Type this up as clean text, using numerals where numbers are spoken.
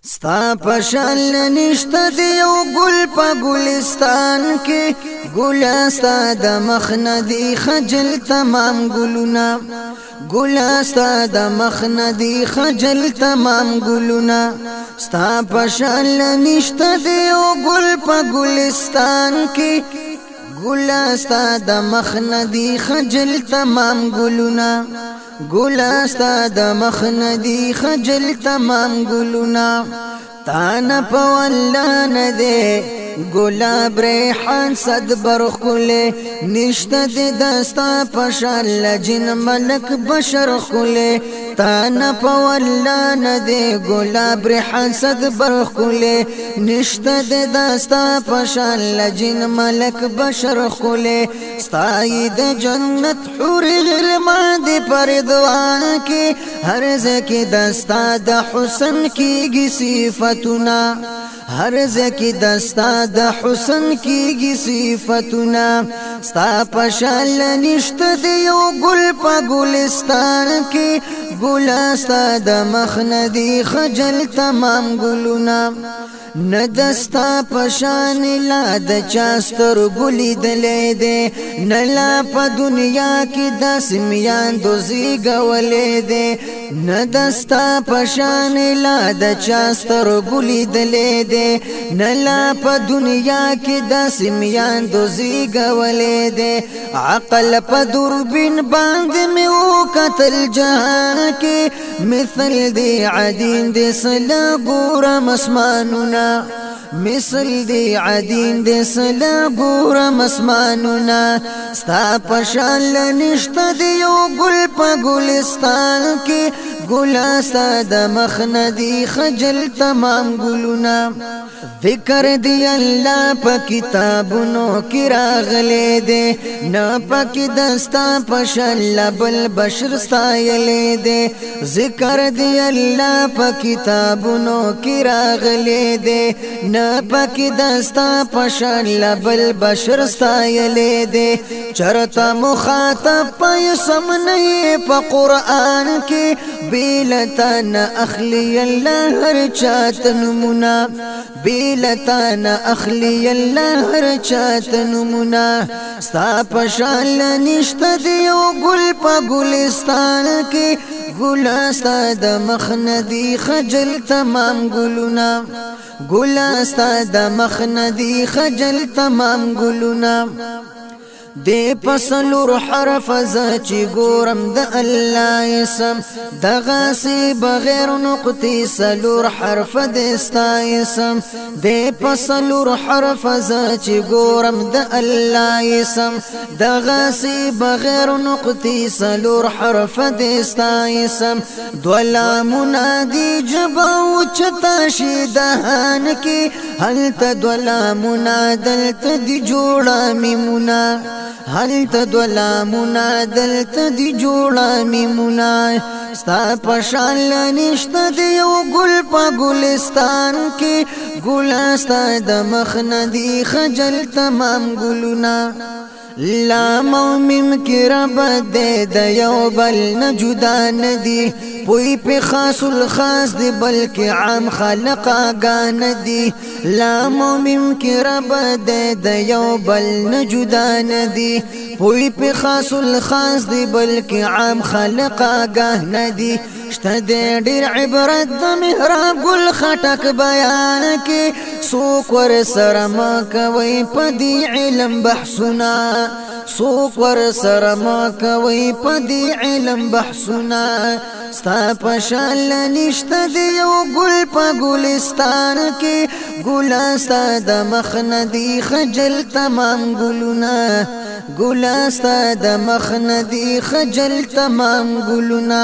ستا پشان نشته دی یو ګل په ګلستان کې ګل ستا د مخ نه دی خجل تمام ګلونه ګل ستا د مخ نه دی خجل تمام ګلونه ستا پشان نشته دی یو ګل په ګلستان کې ګل ستا د مخ نه دی خجل تمام ګلونه ګل ستا د مخ نه دی خجل تمام ګلونه تانا په والله نه دی ګلاب ریحان صد برخله نشته د دستا پشان لجن ملک بشر خله تانا په والله نه دی ګلاب ریحان صد برخله نشته د دستا پشان لجن ملک بشر خله ستای د جنت حور غلما دی پردوان کی هر زکی دستا د حسن کیږي صفاتنا هر زکی دستا د حسن کیږي صفاتنا ستا پشان نشته دی یو ګل په ګلستان کې ګل ستا د مخ نه دی خجل تمام ګلونه ندستا پشان لا د چاستر ګلی دلې دې نلا په دنیا کې داس میان دوزی غولې دې ندستا پشان لا د چاستر ګلی دلې دې نلا په دنیا کې داس میان دوزی غولې دې عقل په دوربین باندې می وکتل جهان کې مثل دی عدین دی سلا ګورم اسمانونه مثل دی عدین دی سلا ګورم اسمانونه ستا پشان نشته دی یو ګل په ګلستان کې ګل ستا د مخ نه دی خجل تمام ګلونه ذکر دی الله په کتابونو کې راغلي دي نه پکې دستا پشان لبل بشر ستایلې دي ذکر دی الله په کتابونو کې راغلي دي نه پکې دستا پشان لبل بشر ستایلې دي چرته مخاطب په سمنه په قران کې بیلتن اخلی الله هر چاته نمونه بیلتان اخلی الله هر چاته نمونه ستا پشان نشته دی یو ګل په ګلستان کې ګل ستا د مخ نه دی خجل تمام ګلونه ګل ستا د مخ نه دی خجل تمام ګلونه دی پسلور حرف زچی ګورم د الله اسم دغه سی بغیر نقطې سلور حرف د استا اسم دی پسلور حرف زچی ګورم د الله اسم دغه سی بغیر نقطې سلور حرف د استا اسم دولا منادی جبو چتا شي دهان کی هل تدولا منادل تدی جوړه میمونه هل تدولا منادل تدی جوړه میمونه ستا پشان نشته دی یو ګل په ګلستان کې ګل ستا د مخ نه دی خجل تمام ګلونه لا مومم کی رب دے د یو بل نه جدا ندی پوی په خاص الخاص دی بلکې عام خلق آگان دی لا مومم کی رب دے د یو بل نه جدا ندی پوی په خاص الخاص دی بلکې عام خلق آگان دی شته ډېر عبرت د محراب ګل خټک بیان کې څوک ور سره ما کوي په دې علم بحثونه څوک ور سره ما کوي په دې علم بحثونه ستا پشان نشته دی یو ګل په ګلستان کې ګل ستا د مخ نه دی خجل تمام ګلونه ګل ستا د مخ نه دی خجل تمام ګلونه